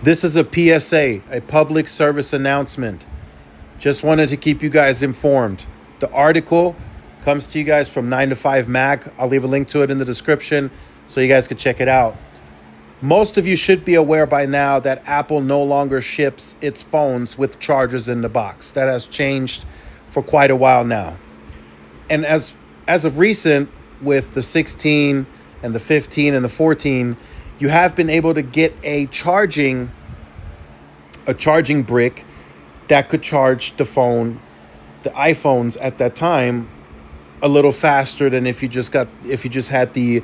This is a PSA, a public service announcement. Just wanted to keep you guys informed. The article comes to you guys from 9 to 5 Mac. I'll leave a link to it in the description so you guys can check it out. Most of you should be aware by now that Apple no longer ships its phones with chargers in the box. That has changed for quite a while now. And as of recent, with the 16 and the 15 and the 14, you have been able to get a charging brick that could charge the iPhones at that time a little faster than if you just had the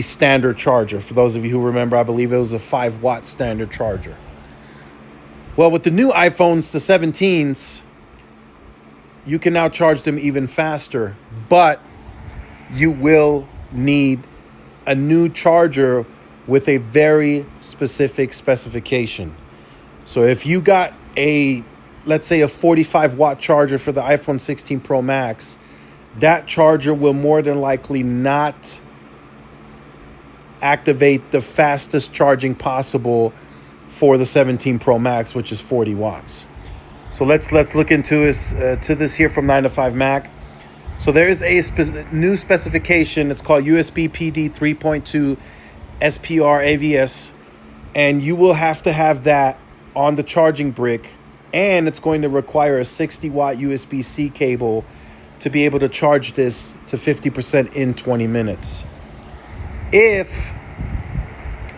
standard charger. For those of you who remember, I believe it was a 5-watt standard charger. Well, with the new iPhones, the 17s, you can now charge them even faster, but you will need a new charger with a very specific specification. So if you got let's say a 45-watt charger for the iPhone 16 Pro Max, that charger will more than likely not activate the fastest charging possible for the 17 Pro Max, which is 40 watts. So let's look into this here from 9 to 5 Mac. So there is a new specification. It's called USB PD 3.2 SPR AVS, and you will have to have that on the charging brick, and it's going to require a 60-watt USB-C cable to be able to charge this to 50% in 20 minutes. If,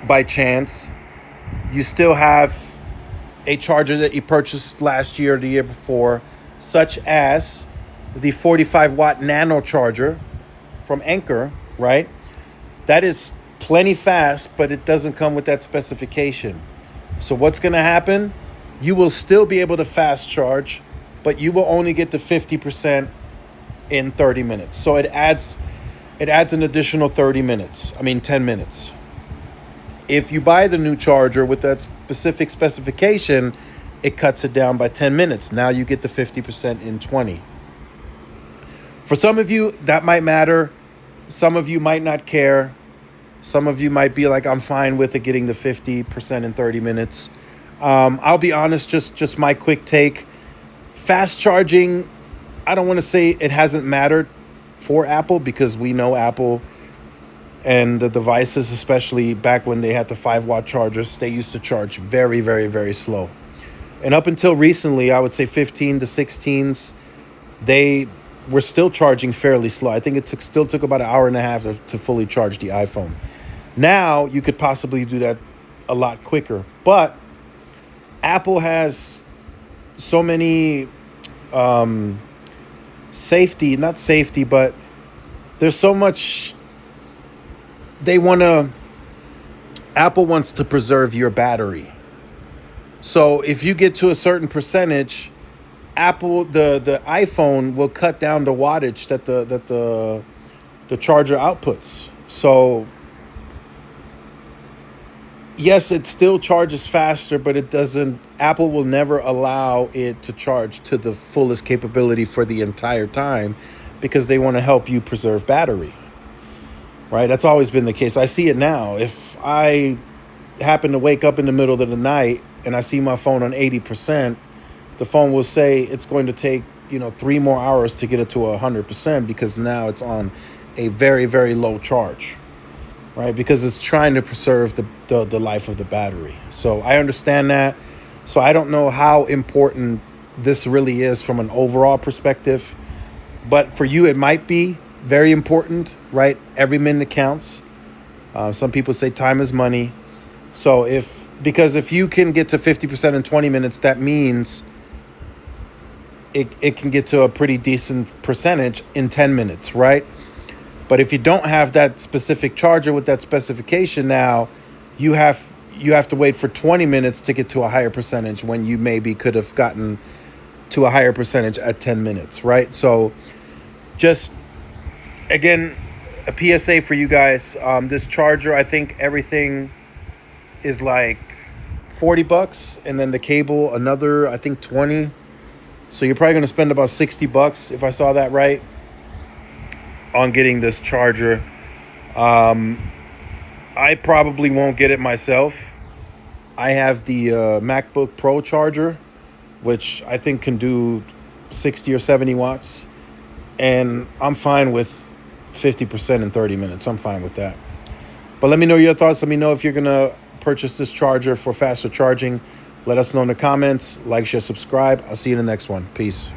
by chance, you still have a charger that you purchased last year or the year before, such as the 45-watt nano charger from Anker, right? That is plenty fast, but it doesn't come with that specification. So what's going to happen? You will still be able to fast charge, but you will only get to 50% in 30 minutes. So it adds an additional 10 minutes. If you buy the new charger with that specific specification, it cuts it down by 10 minutes. Now you get the 50% in 20. For some of you, that might matter. Some of you might not care. Some of you might be like, I'm fine with it getting the 50% in 30 minutes. I'll be honest, just my quick take. Fast charging, I don't want to say it hasn't mattered for Apple, because we know Apple and the devices, especially back when they had the 5-watt chargers, they used to charge very, very, very slow. And up until recently, I would say 15 to 16s, they were still charging fairly slow. I think it still took about an hour and a half to fully charge the iPhone. Now you could possibly do that a lot quicker, but Apple has so many not safety, but there's so much Apple wants to preserve your battery. So if you get to a certain percentage, Apple, the iPhone will cut down the wattage that the charger outputs. So yes, it still charges faster, but Apple will never allow it to charge to the fullest capability for the entire time, because they want to help you preserve battery. Right? That's always been the case. I see it now. If I happen to wake up in the middle of the night and I see my phone on 80%, the phone will say it's going to take 3 more hours to get it to 100%, because now it's on a very, very low charge, right? Because it's trying to preserve the life of the battery. So I understand that. So I don't know how important this really is from an overall perspective, but for you it might be very important, right? Every minute counts. Some people say time is money. So because if you can get to 50% in 20 minutes, that means it can get to a pretty decent percentage in 10 minutes, right? But if you don't have that specific charger with that specification, now you have to wait for 20 minutes to get to a higher percentage, when you maybe could have gotten to a higher percentage at 10 minutes, right? So just, again, a PSA for you guys. This charger, I think everything is like $40, and then the cable another, I think, 20. So you're probably going to spend about $60, if I saw that right, on getting this charger. I probably won't get it myself. I have the MacBook Pro charger, which I think can do 60 or 70 watts. And I'm fine with 50% in 30 minutes. I'm fine with that. But let me know your thoughts. Let me know if you're going to purchase this charger for faster charging. Let us know in the comments. Like, share, subscribe. I'll see you in the next one. Peace.